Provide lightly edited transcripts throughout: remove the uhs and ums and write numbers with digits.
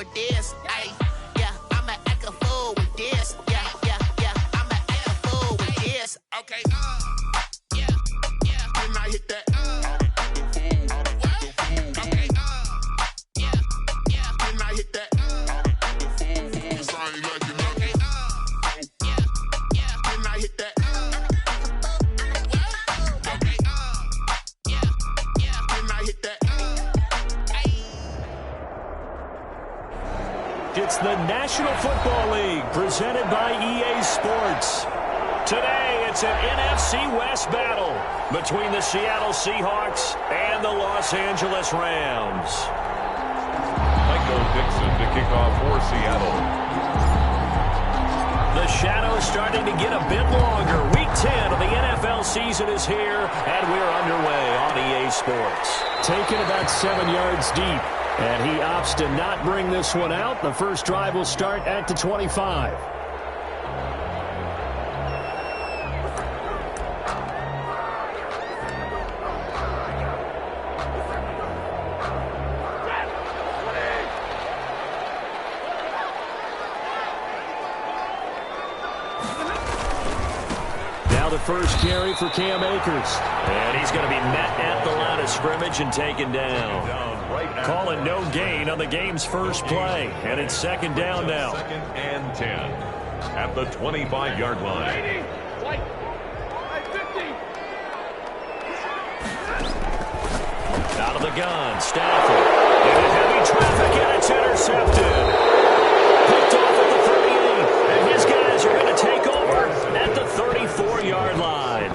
with this. Ay, yeah, I'ma act a fool with this. Yeah, yeah, yeah, I'ma act a fool with this. Okay, yeah, yeah. Can I hit that? Okay, yeah, yeah. Can I hit that? It's the National Football League presented by EA Sports. Today, it's an NFC West battle between the Seattle Seahawks and the Los Angeles Rams. Michael Dixon to kick off for Seattle. The shadow's starting to get a bit longer. Week 10 of the NFL season is here, and we're underway on EA Sports. Taken about 7 yards deep. And he opts to not bring this one out. The first drive will start at the 25. Now the first carry for Cam Akers. And he's going to be met at the line of scrimmage and taken down. Call it no gain on the game's first play. And it's second down now. Second and 10 at the 25-yard line. Out of the gun, Stafford. Into heavy traffic, and it's intercepted. Picked off at the 38. And his guys are going to take over at the 34-yard line.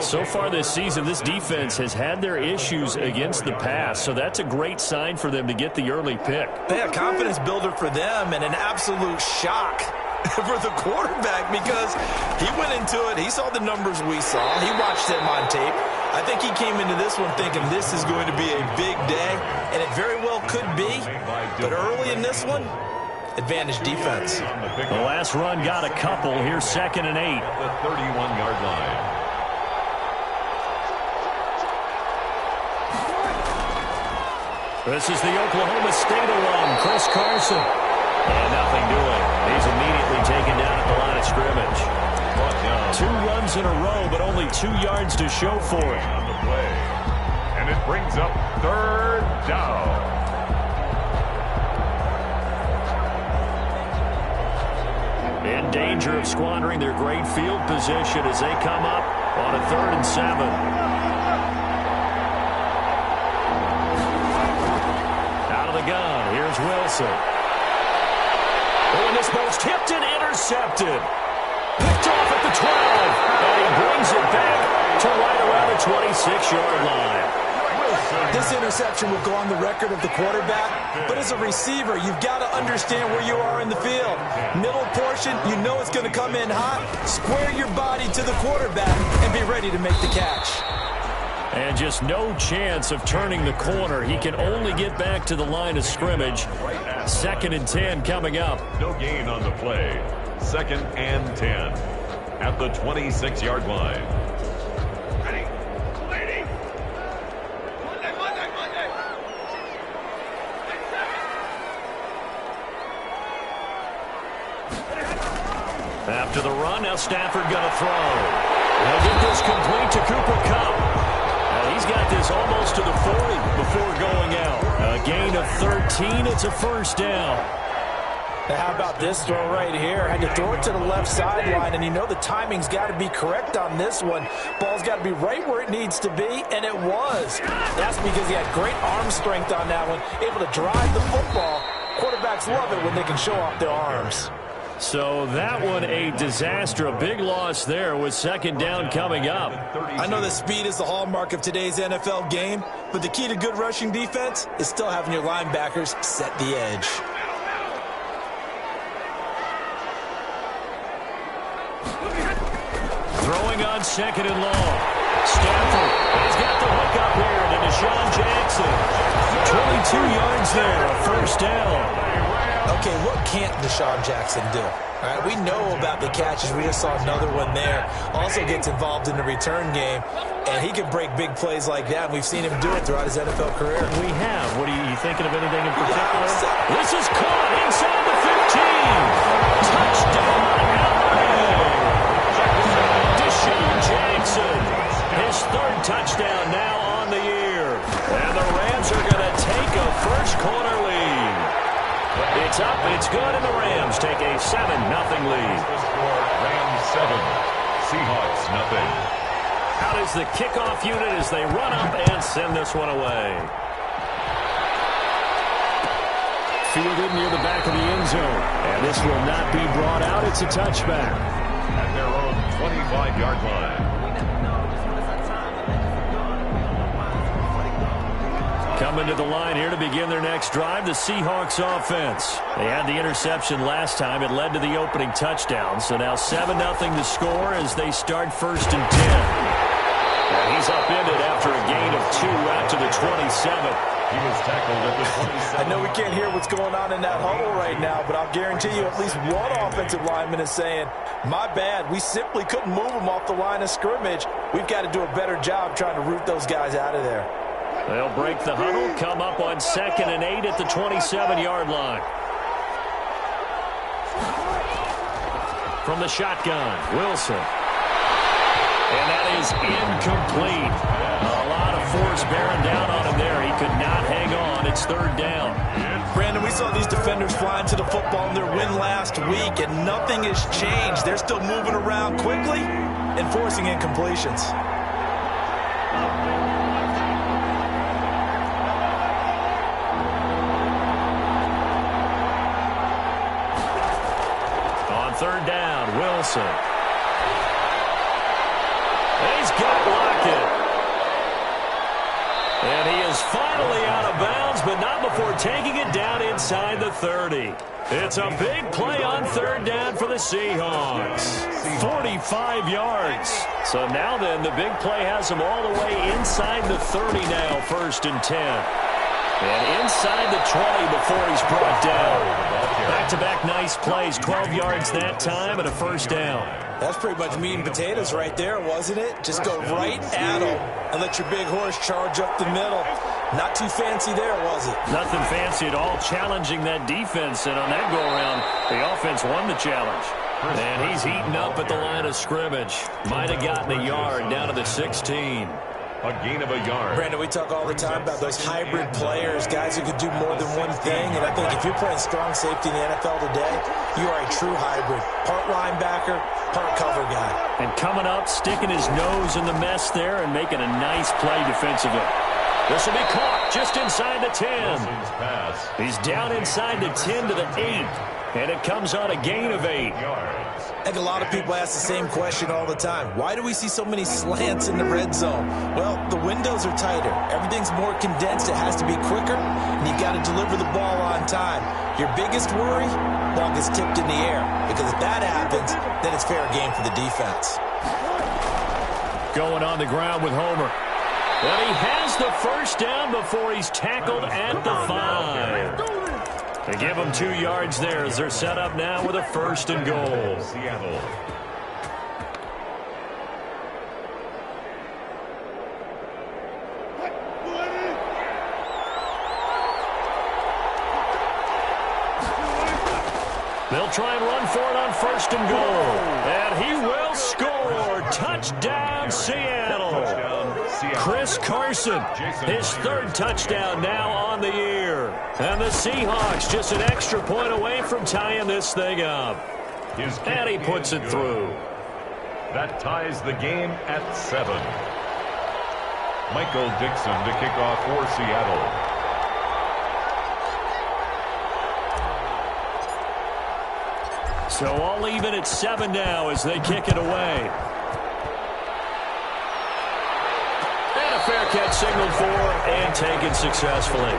So far this season, this defense has had their issues against the pass, so that's a great sign for them to get the early pick. Yeah, confidence builder for them and an absolute shock for the quarterback because he went into it. He saw the numbers we saw. He watched them on tape. I think he came into this one thinking this is going to be a big day, and it very well could be. But early in this one, advantage defense. The last run got a couple. Here's second and 8. At the 31-yard line. This is the Oklahoma State alum, Chris Carson. And nothing doing. He's immediately taken down at the line of scrimmage. 2 runs in a row, but only 2 yards to show for it. On the play. And it brings up third down. In danger of squandering their great field position as they come up on a 3rd and 7. Gun. Here's Wilson. Oh, and this ball's tipped and intercepted. Picked off at the 12. And he brings it back to right around the 26-yard line. This interception will go on the record of the quarterback, but as a receiver, you've got to understand where you are in the field. Middle portion, you know it's going to come in hot. Square your body to the quarterback and be ready to make the catch. And just no chance of turning the corner. He can only get back to the line of scrimmage. 2nd and 10 coming up. No gain on the play. 2nd and 10 at the 26-yard line. After the run, now Stafford going to throw. They'll get this complete to Cooper Kupp. He's got this almost to the 40 before going out. A gain of 13. It's a first down. Now how about this throw right here? Had to throw it to the left sideline, and you know the timing's got to be correct on this one. Ball's got to be right where it needs to be, and it was. That's because he had great arm strength on that one, able to drive the football. Quarterbacks love it when they can show off their arms. So that one a disaster, a big loss there with 2nd down coming up. I know that speed is the hallmark of today's NFL game, but the key to good rushing defense is still having your linebackers set the edge. Throwing on 2nd and long. Stafford has got the hook up here to Deshaun Jackson. 22 yards there, a first down. Okay, what can't Deshaun Jackson do? All right, we know about the catches. We just saw another one there. Also gets involved in the return game, and he can break big plays like that. We've seen him do it throughout his NFL career. We have. What are you thinking of anything in particular? This is caught. It's up, it's good, and the Rams take a 7-0 lead. Rams 7, Seahawks nothing. Out is the kickoff unit as they run up and send this one away. Fielded near the back of the end zone. And this will not be brought out. It's a touchback. At their own 25-yard line. Coming to the line here to begin their next drive, the Seahawks offense. They had the interception last time. It led to the opening touchdown. So now 7-0 to score as they start 1st and 10. And he's upended after a gain of 2 out to the 27. He was tackled at the 27. I know we can't hear what's going on in that huddle right now, but I'll guarantee you at least one offensive lineman is saying, my bad, we simply couldn't move him off the line of scrimmage. We've got to do a better job trying to root those guys out of there. They'll break the huddle, come up on 2nd and 8 at the 27-yard line. From the shotgun, Wilson. And that is incomplete. A lot of force bearing down on him there. He could not hang on. It's 3rd down. Brandon, we saw these defenders flying to the football in their win last week, and nothing has changed. They're still moving around quickly and forcing incompletions. On 3rd down, Wilson. He's got Lockett. And he is finally out of bounds, but not before taking it down inside the 30. It's a big play on 3rd down for the Seahawks. 45 yards. So now then, the big play has him all the way inside the 30 now, 1st and 10. And inside the 20 before he's brought down. Back-to-back nice plays, 12 yards that time and a 1st down. That's pretty much meat and potatoes right there, wasn't it? Just go right at him and let your big horse charge up the middle. Not too fancy there, was it? Nothing fancy at all, challenging that defense. And on that go-around, the offense won the challenge. And he's heating up at the line of scrimmage. Might have gotten a yard down to the 16. A gain of a yard. Brandon, we talk all the time about those hybrid players, guys who could do more than one thing. And I think if you're playing strong safety in the NFL today, you are a true hybrid. Part linebacker, part cover guy. And coming up, sticking his nose in the mess there and making a nice play defensively. This will be caught just inside the 10. He's down inside the 10 to the 8. And it comes on a gain of 8. I think a lot of people ask the same question all the time. Why do we see so many slants in the red zone? Well, the windows are tighter. Everything's more condensed. It has to be quicker, and you've got to deliver the ball on time. Your biggest worry, ball gets tipped in the air, because if that happens, then it's fair game for the defense. Going on the ground with Homer. But he has the 1st down before he's tackled at the 5. They give him 2 yards there as they're set up now with a 1st and goal. Seattle. They'll try and run for it on 1st and goal. And he will score. Touchdown, Seattle. Chris Carson, his 3rd touchdown now on the year. And the Seahawks just an extra point away from tying this thing up. And he puts it through. That ties the game at 7. Michael Dixon to kick off for Seattle. So all even at 7 now as they kick it away. And a fair catch signaled for and taken successfully.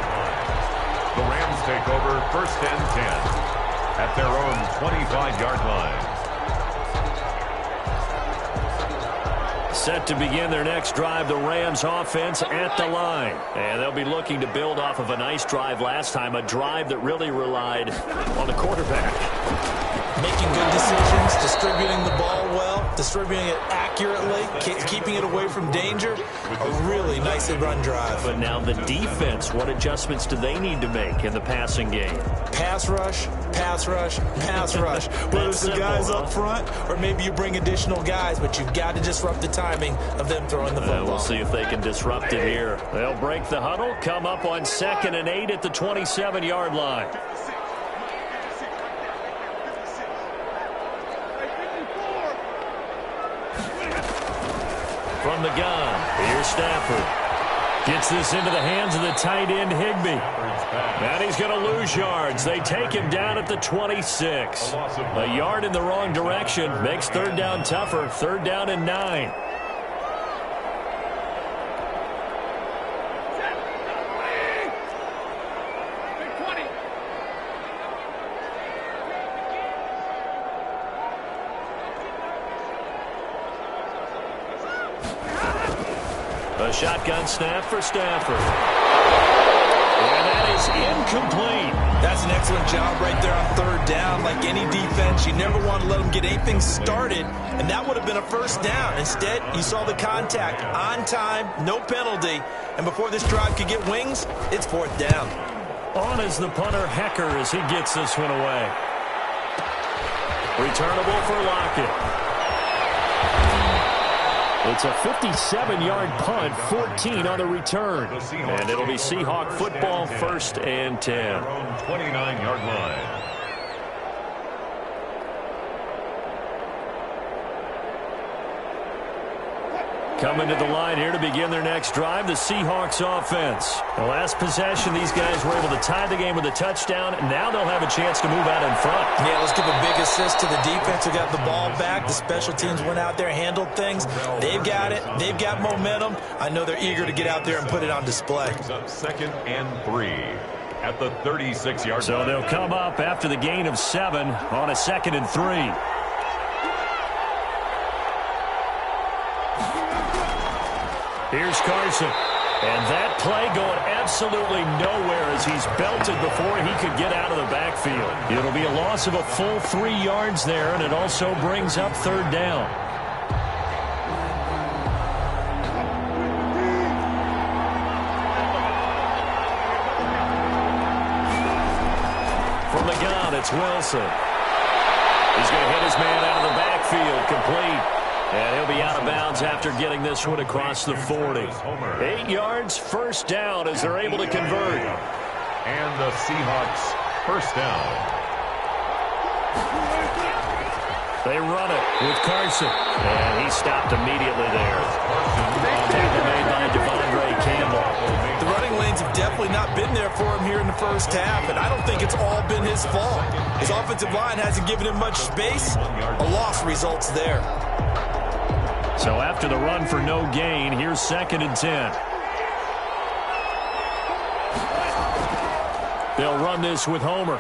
The Rams take over 1st and 10 at their own 25-yard line. Set to begin their next drive, the Rams offense at the line. And they'll be looking to build off of a nice drive last time, a drive that really relied on the quarterback. Making good decisions, distributing the ball well, distributing it accurately, keeping it away from danger. A really nicely run drive. But now the defense, what adjustments do they need to make in the passing game? Pass rush, pass rush, pass rush. Whether it's the guys up front or maybe you bring additional guys, but you've got to disrupt the timing of them throwing the football. We'll see if they can disrupt it here. They'll break the huddle, come up on 2nd and 8 at the 27-yard line. From the gun, here's Stafford. Gets this into the hands of the tight end, Higbee. And he's going to lose yards. They take him down at the 26. A yard in the wrong direction makes third down tougher. Third down and 9. A shotgun snap for Stafford. And that is incomplete. That's an excellent job right there on third down. Like any defense, you never want to let them get anything started, and that would have been a first down. Instead, you saw the contact on time, no penalty, and before this drive could get wings, it's fourth down. On is the punter, Hecker, as he gets this one away. Returnable for Lockett. It's a 57-yard punt, 14 on the return. And it'll be Seahawk football, first and 10. 29-yard line. Coming to the line here to begin their next drive, the Seahawks offense. The last possession, these guys were able to tie the game with a touchdown, and now they'll have a chance to move out in front. Yeah, let's give a big assist to the defense who got the ball back. The special teams went out there, handled things. They've got it. They've got momentum. I know they're eager to get out there and put it on display. Second and 3 at the 36-yard line. So they'll come up after the gain of 7 on a 2nd and 3. Here's Carson. And that play going absolutely nowhere as he's belted before he could get out of the backfield. It'll be a loss of a full 3 yards there, and it also brings up third down. From the gun, it's Wilson. He's going to hit his man out of the backfield, complete. And he'll be out of bounds after getting this one across the 40. 8 yards, first down as they're able to convert. And the Seahawks first down. They run it with Carson. And he stopped immediately there. Tackle made by Devondre Campbell. The running lanes have definitely not been there for him here in the first half, and I don't think it's all been his fault. His offensive line hasn't given him much space. A loss results there. So after the run for no gain, here's 2nd and 10. They'll run this with Homer.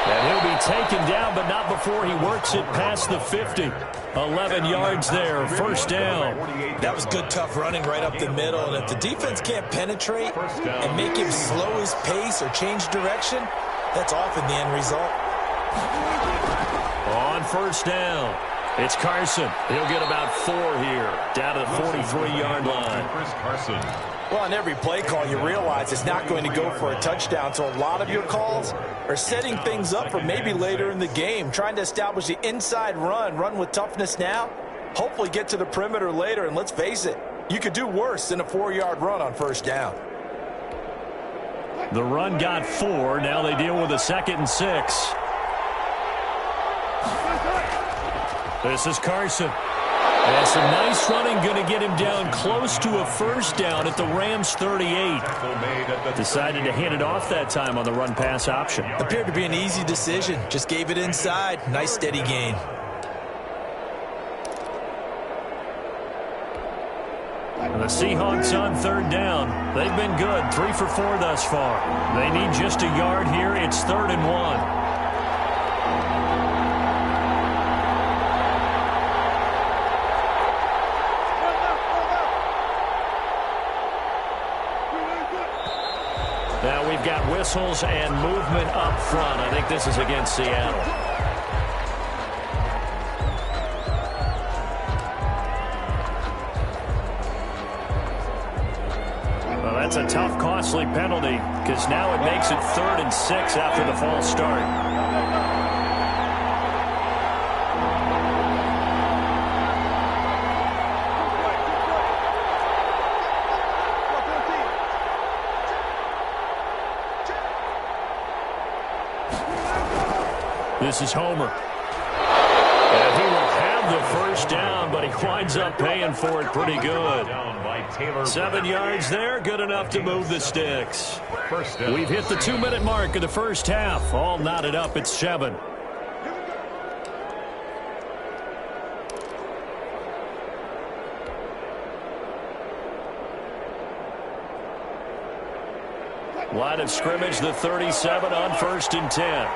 And he'll be taken down, but not before he works it past the 50. 11 yards there, first down. That was good, tough running right up the middle. And if the defense can't penetrate and make him slow his pace or change direction, that's often the end result. On first down, it's Carson. He'll get about 4 here, down to the 43-yard line. Chris Carson. Well, on every play call, you realize it's not going to go for a touchdown, so a lot of your calls are setting things up for maybe later in the game, trying to establish the inside run with toughness now, hopefully get to the perimeter later, and let's face it, you could do worse than a 4-yard run on first down. The run got 4. Now they deal with a 2nd and 6. This is Carson. And some nice running, going to get him down close to a first down at the Rams 38. Decided to hand it off that time on the run-pass option. Appeared to be an easy decision. Just gave it inside. Nice steady gain. The Seahawks on third down. They've been good, 3 for 4 thus far. They need just a yard here. It's 3rd and 1. Now we've got whistles and movement up front. I think this is against Seattle. Well, that's a tough, costly penalty because now it makes it 3rd and 6 after the false start. This is Homer. And he will have the first down, but he winds up paying for it pretty good. 7 yards there, good enough to move the sticks. We've hit the 2-minute mark of the first half. All knotted up at 7. Line of scrimmage, the 37 on 1st and 10.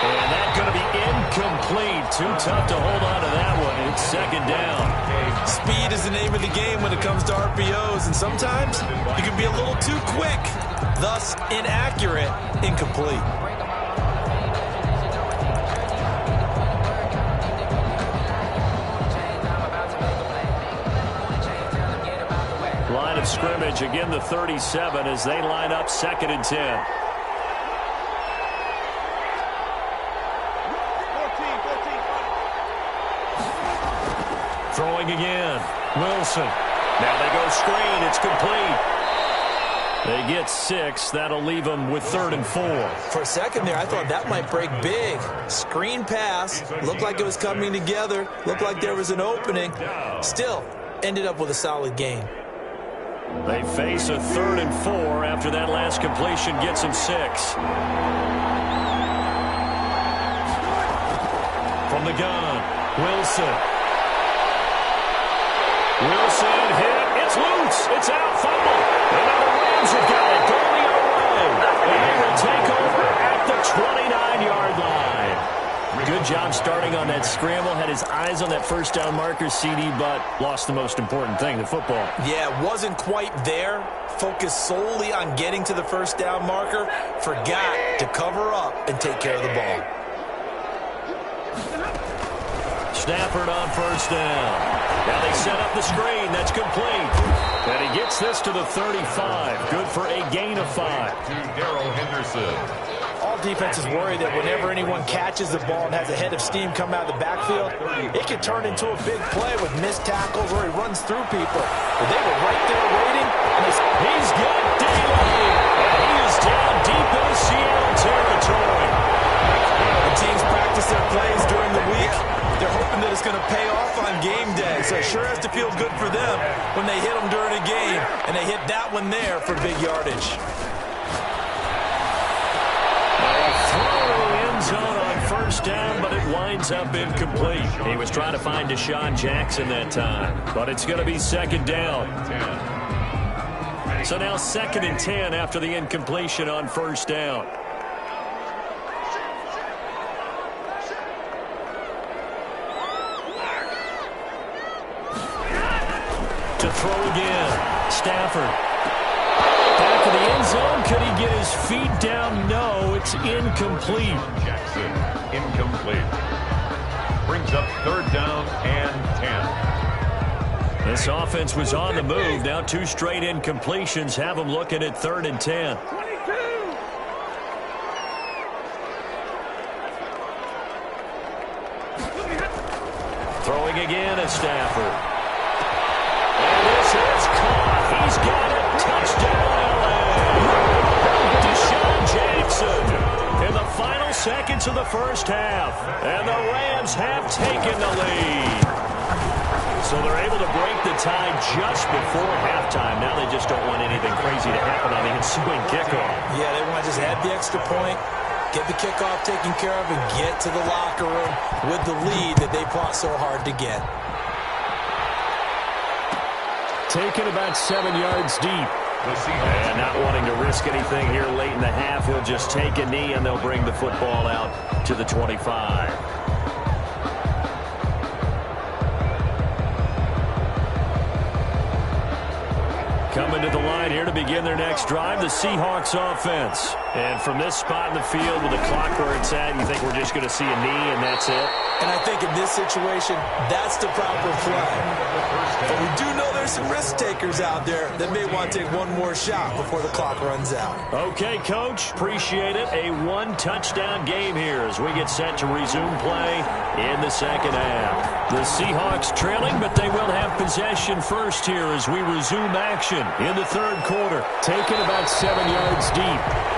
And that's going to be incomplete. Too tough to hold on to that one. It's 2nd down. Speed is the name of the game when it comes to RPOs, and sometimes you can be a little too quick, thus inaccurate, incomplete. Line of scrimmage, again the 37 as they line up 2nd and 10. Throwing again. Wilson. Now they go screen. It's complete. They get 6. That'll leave them with 3rd and 4. For a second there, I thought that might break big. Screen pass. Looked like it was coming together. Looked like there was an opening. Still, ended up with a solid gain. They face a 3rd and 4 after that last completion gets them 6. From the gun, Wilson. Wilson hit. It's loose. It's out. Fumble. And now the Rams have got it going the other way. And they will take over at the 29-yard line. Good job starting on that scramble. Had his eyes on that first down marker, CD, but lost the most important thing, the football. Yeah, wasn't quite there. Focused solely on getting to the first down marker. Forgot to cover up and take care of the ball. Stafford on 1st down. Now they set up the screen. That's complete. And he gets this to the 35. Good for a gain of 5. To Darrell Henderson. All defenses worry that whenever anyone catches the ball and has a head of steam come out of the backfield, it can turn into a big play with missed tackles or he runs through people. But they were right there waiting. And he's got Daly. And he is down deep in the Seattle territory. The teams practice their plays during the week. They're hoping that it's going to pay off on game day. So it sure has to feel good for them when they hit them during a game. And they hit that one there for big yardage. End zone on 1st down, but it winds up incomplete. He was trying to find Deshaun Jackson that time, but it's going to be 2nd down. So now 2nd and 10 after the incompletion on 1st down. To throw again, Stafford. Back to the end zone. Could he get his feet down? No, it's incomplete. Jackson, incomplete. Brings up 3rd down and 10. This offense was on the move. Now 2 straight incompletions have them looking at 3rd and 10. Throwing again at Stafford. And this is caught. He's got it. Touchdown, LA. Deshaun Jackson in the final seconds of the first half. And the Rams have taken the lead. So they're able to break the tie just before halftime. Now they just don't want anything crazy to happen on the ensuing kickoff. Yeah, they want to just add the extra point, get the kickoff taken care of, and get to the locker room with the lead that they fought so hard to get. Taken about 7 yards deep. And not wanting to risk anything here late in the half, he'll just take a knee and they'll bring the football out to the 25. Coming to the line here to begin their next drive, the Seahawks offense. And from this spot in the field with the clock where it's at, you think we're just going to see a knee and that's it? And I think in this situation, that's the proper play. But we do know there's some risk takers out there that may want to take one more shot before the clock runs out. Okay, Coach, appreciate it. A one-touchdown game here as we get set to resume play in the second half. The Seahawks trailing, but they will have possession first here as we resume action in the third quarter. Taken about 7 yards deep,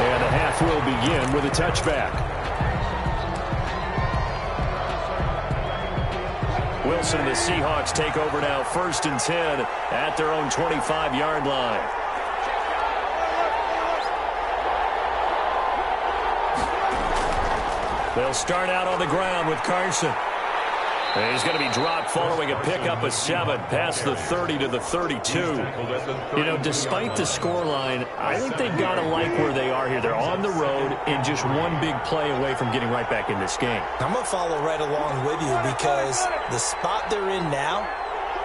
and the half will begin with a touchback. Wilson and the Seahawks take over now, 1st and 10 at their own 25-yard line. They'll start out on the ground with Carson. And he's going to be dropped following a pickup of 7 past the 30 to the 32. You know, despite the scoreline, I think they've got to like where they are here. They're on the road and just one big play away from getting right back in this game. I'm going to follow right along with you because the spot they're in now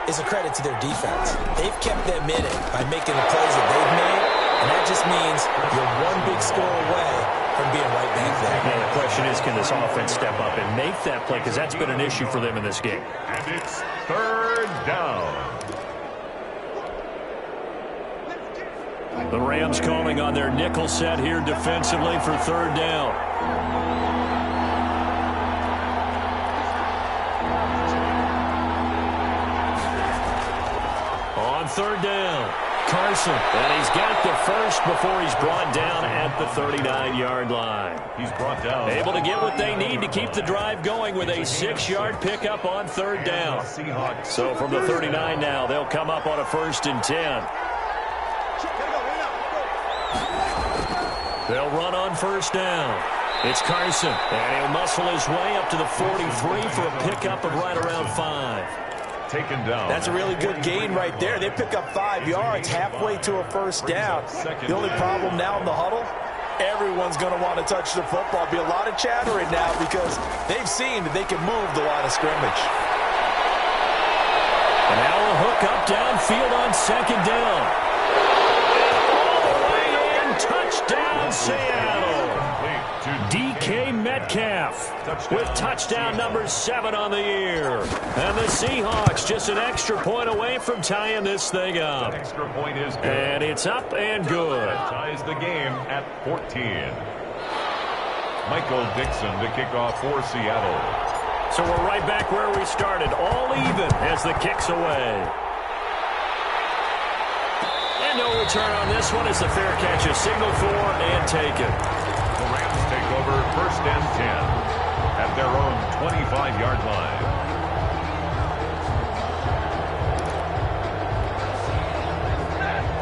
is a credit to their defense. They've kept them in it by making the plays that they've made, and that just means you're one big score away from being right back there. Yeah, the question is, can this offense step up and make that play? Because that's been an issue for them in this game. And it's 3rd down. The Rams calling on their nickel set here defensively for 3rd down. On 3rd down, Carson, and he's got the first before he's brought down at the 39-yard line. He's brought down. Able to get what they need to keep the drive going with a 6-yard pickup on 3rd down. So from the 39 now, they'll come up on a 1st and 10. They'll run on 1st down. It's Carson, and he'll muscle his way up to the 43 for a pickup of right around 5. Taken down. That's a really good gain right there. They pick up 5 yards halfway to a 1st down. The only problem now in the huddle, everyone's going to want to touch the football. Be a lot of chattering now because they've seen that they can move the line of scrimmage. And now a hook up downfield on 2nd down. All the way in, touchdown Seattle. DK Metcalf with touchdown number 7 on the year. And the Seahawks just an extra point away from tying this thing up. Extra point is good. And it's up and good. Ties the game at 14. Michael Dixon to kick off for Seattle. So we're right back where we started, all even as the kick's away. And no return on this one as the fair catch is signaled for and taken. The Rams take over 1st and 10 at their own 25-yard line.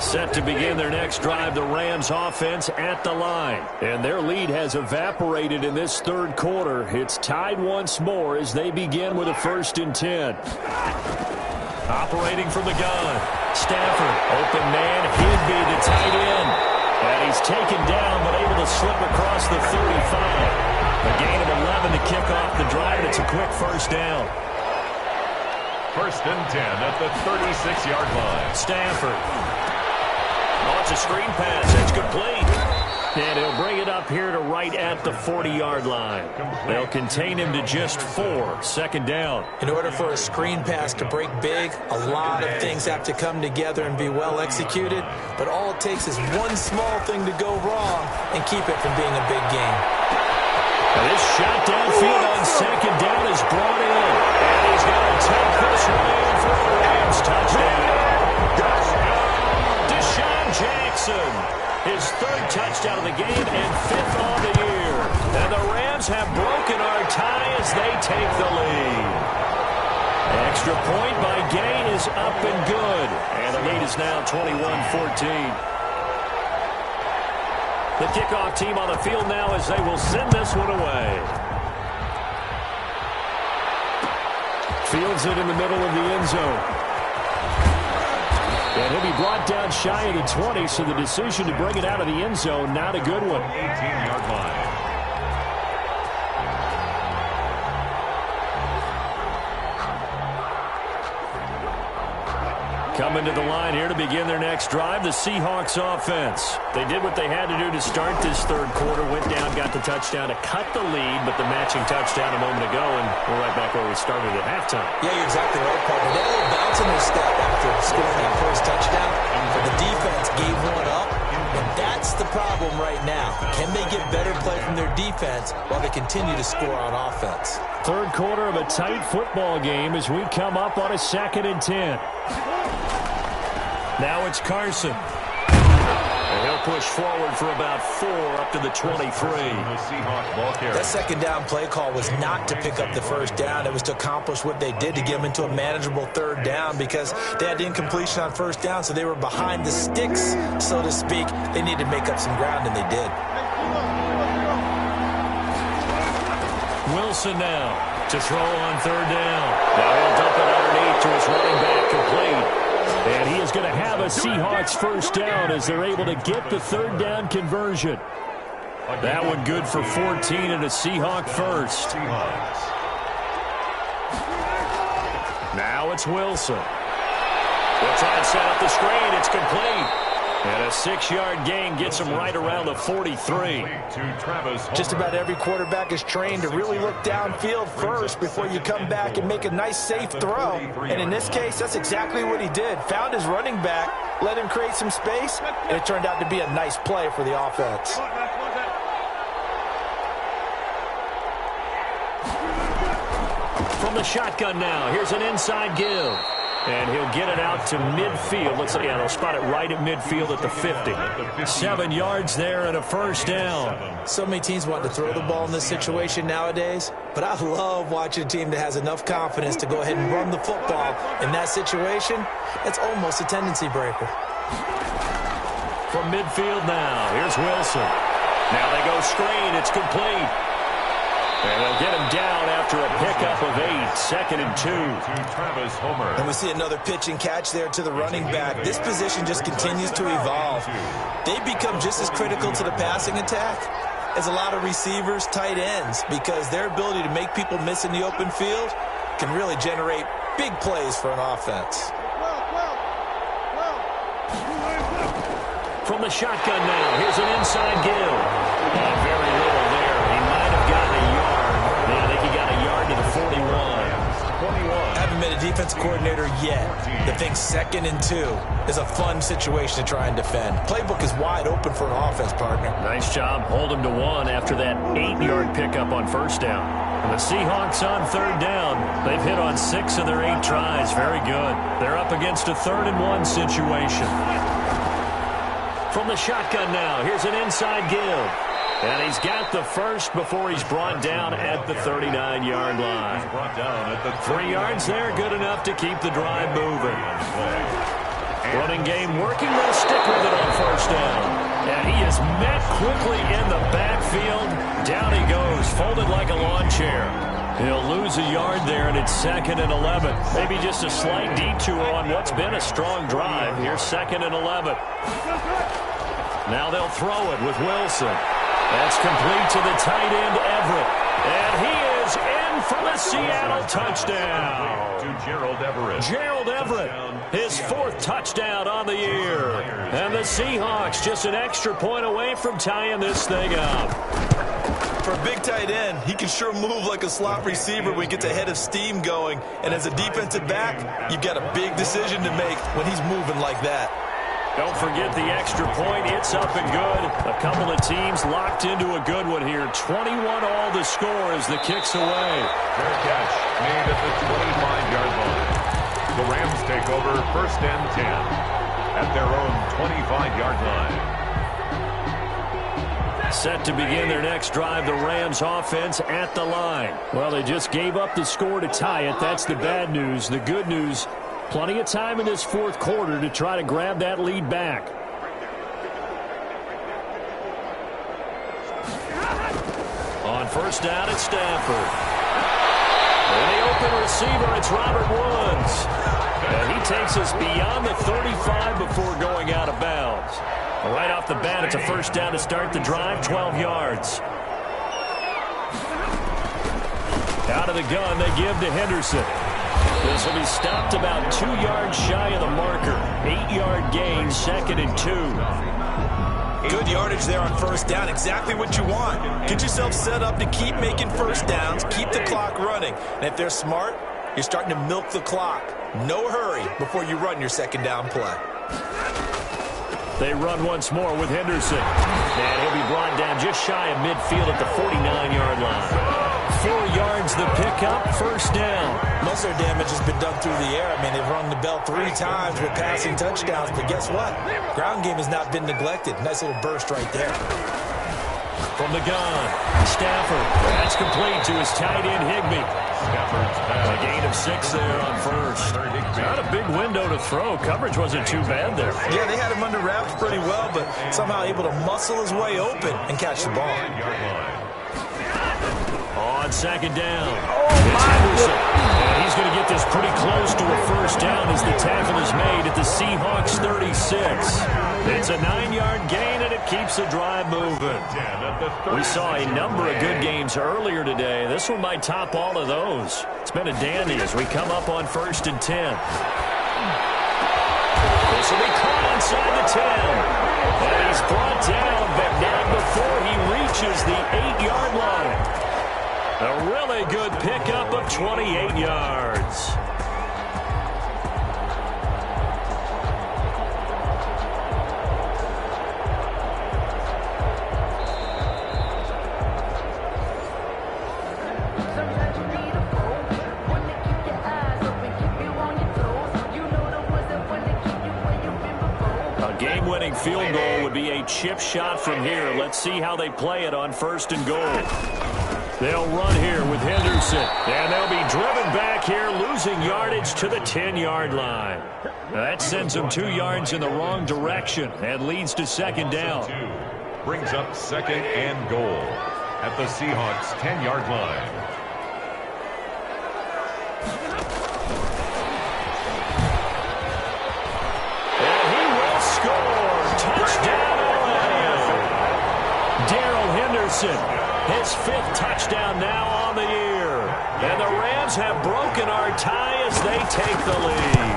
Set to begin their next drive, the Rams offense at the line. And their lead has evaporated in this 3rd quarter. It's tied once more as they begin with a 1st and 10. Operating from the gun. Stafford, open man, Higby, the tight end. And he's taken down but able to slip across the 35. A gain of 11 to kick off the drive, and it's a quick 1st down. 1st and 10 at the 36-yard line. Stafford. Oh, it's a screen pass. That's complete. And he'll bring it up here to right at the 40-yard line. They'll contain him to just 4. 2nd down. In order for a screen pass to break big, a lot of things have to come together and be well executed. But all it takes is one small thing to go wrong and keep it from being a big game. Now this shot downfield on 2nd down is brought in. And he's going to take this one in for the Rams. Touchdown. Jackson, his 3rd touchdown of the game and 5th on the year. And the Rams have broken our tie as they take the lead. Extra point by Gay is up and good. And the lead is now 21-14. The kickoff team on the field now as they will send this one away. Fields it in the middle of the end zone. And he'll be brought down shy of the 20, so the decision to bring it out of the end zone, not a good one. 18-yard line. Coming to the line here to begin their next drive, the Seahawks offense. They did what they had to do to start this third quarter, went down, got the touchdown to cut the lead, but the matching touchdown a moment ago, and we're right back where we started at halftime. Yeah, you're exactly right, partner. They had a little bounce in their step after scoring that first touchdown, but the defense gave one up, and that's the problem right now. Can they get better play from their defense while they continue to score on offense? Third quarter of a tight football game as we come up on a 2nd and 10. Now it's Carson. And he'll push forward for about 4 up to the 23. That second down play call was not to pick up the first down. It was to accomplish what they did to get them into a manageable third down because they had incompletion on first down, so they were behind the sticks, so to speak. They needed to make up some ground, and they did. Wilson now to throw on third down. Now he'll dump it underneath to his running back, complete. And he is going to have a Seahawks first down as they're able to get the third down conversion. That one good for 14 and a Seahawk first. Now it's Wilson. They'll try and set up the screen. It's complete. And a 6-yard gain gets him right around the 43. Just about every quarterback is trained to really look downfield first before you come back and make a nice, safe throw. And in this case, that's exactly what he did. Found his running back, let him create some space, and it turned out to be a nice play for the offense. From the shotgun now, here's an inside give. And he'll get it out to midfield. Let's see, yeah, they'll spot it right at midfield at the 50. 7 yards there and a first down. So many teams want to throw the ball in this situation nowadays, but I love watching a team that has enough confidence to go ahead and run the football. In that situation, it's almost a tendency breaker. From midfield now, here's Wilson. Now they go screen, it's complete. And they'll get him down after a pickup of 8, 2nd and 2. And we see another pitch and catch there to the running back. This position just continues to evolve. They become just as critical to the passing attack as a lot of receivers, tight ends, because their ability to make people miss in the open field can really generate big plays for an offense. From the shotgun now, here's an inside give. Very little there. He might have gotten a yard. I think he got a yard to the 41. Haven't been a defense coordinator yet. The thing 2nd and 2 is a fun situation to try and defend. Playbook is wide open for an offense, partner. Nice job. Hold him to 1 after that 8-yard pickup on first down. And the Seahawks on third down. They've hit on 6 of their 8 tries. Very good. They're up against a 3rd and 1 situation. From the shotgun now, here's an inside give. And he's got the first before he's brought down at the 39-yard line. 3 yards there, good enough to keep the drive moving. Running game working, they'll stick with it on first down. And he is met quickly in the backfield. Down he goes, folded like a lawn chair. He'll lose a yard there, and it's 2nd and 11. Maybe just a slight detour on what's been a strong drive. Here's 2nd and 11. Now they'll throw it with Wilson. That's complete to the tight end, Everett. And he is in for the Seattle touchdown. To Gerald Everett. Gerald Everett, his 4th touchdown on the year. And the Seahawks just an extra point away from tying this thing up. For a big tight end, he can sure move like a slot receiver when he gets a head of steam going. And as a defensive back, you've got a big decision to make when he's moving like that. Don't forget the extra point. It's up and good. A couple of teams locked into a good one here. 21 all the score as the kick's away. Fair catch made at the 25-yard line. The Rams take over 1st and 10 at their own 25-yard line. Set to begin their next drive, the Rams offense at the line. Well, they just gave up the score to tie it. That's the bad news. The good news, plenty of time in this 4th quarter to try to grab that lead back. On first down, it's Stafford. And the open receiver, it's Robert Woods. And he takes us beyond the 35 before going out of bounds. Right off the bat, it's a first down to start the drive, 12 yards. Out of the gun, they give to Henderson. This will be stopped about 2 yards shy of the marker. 8-yard gain, 2nd and 2. Good yardage there on first down. Exactly what you want. Get yourself set up to keep making first downs, keep the clock running. And if they're smart, you're starting to milk the clock. No hurry before you run your second down play. They run once more with Henderson. And he'll be brought down just shy of midfield at the 49-yard line. 4 yards the pickup, first down. Most of their damage has been done through the air. I mean, they've rung the bell 3 times with passing touchdowns, but guess what? Ground game has not been neglected. Nice little burst right there. From the gun, Stafford. That's complete to his tight end, Higbee. A gain of 6 there on first. Not a big window to throw. Coverage wasn't too bad there. Yeah, they had him under wraps pretty well, but somehow able to muscle his way open and catch the ball. On second down, it's Henderson. And he's going to get this pretty close to a first down as the tackle is made at the Seahawks 36. It's a 9-yard gain, and it keeps the drive moving. We saw a number of good games earlier today. This one might top all of those. It's been a dandy as we come up on 1st and 10. This will be caught inside the 10. And he's brought down, but not before he reaches the 8-yard line. A really good pickup of 28 yards. A game-winning field goal would be a chip shot from here. Let's see how they play it on 1st and goal. They'll run here with Henderson, and they'll be driven back here, losing yardage to the 10-yard line. That sends them 2 yards in the wrong direction and leads to second down. Brings up 2nd and goal at the Seahawks 10-yard line. And he will score. Touchdown, LA. Darrell Henderson. His 5th touchdown now on the year. And the Rams have broken our tie as they take the lead.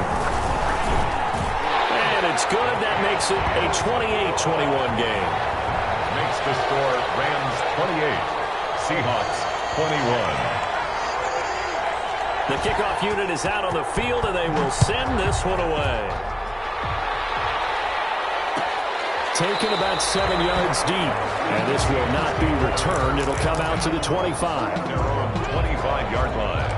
And it's good. That makes it a 28-21 game. Makes the score Rams 28, Seahawks 21. The kickoff unit is out on the field, and they will send this one away. Taken about 7 yards deep. And this will not be returned. It'll come out to the 25. Their own 25-yard line.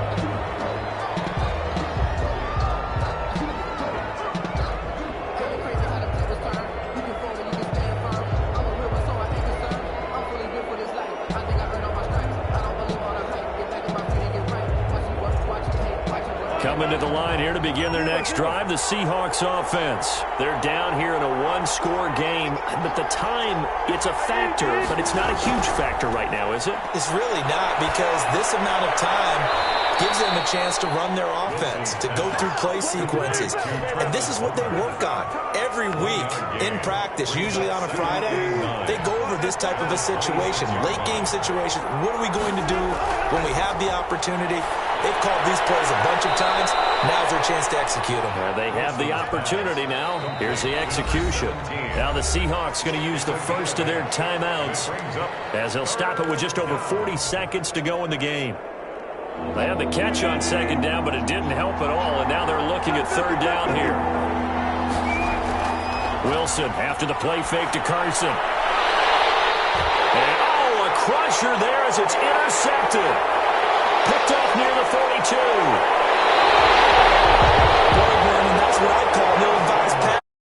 Coming to the line here to begin their next drive, the Seahawks offense. They're down here in a 1-score game, but the time, it's a factor, but it's not a huge factor right now, is it? It's really not, because this amount of time gives them a chance to run their offense, to go through play sequences. And this is what they work on every week in practice, usually on a Friday. They go over this type of a situation, late game situation. What are we going to do when we have the opportunity? They've called these plays a bunch of times. Now's their chance to execute them. They have the opportunity now. Here's the execution. Now the Seahawks going to use the first of their timeouts as they'll stop it with just over 40 seconds to go in the game. They had the catch on second down, but it didn't help at all, and now they're looking at third down here. Wilson after the play fake to Carson. And, a crusher there as it's intercepted. Picked off near the 42.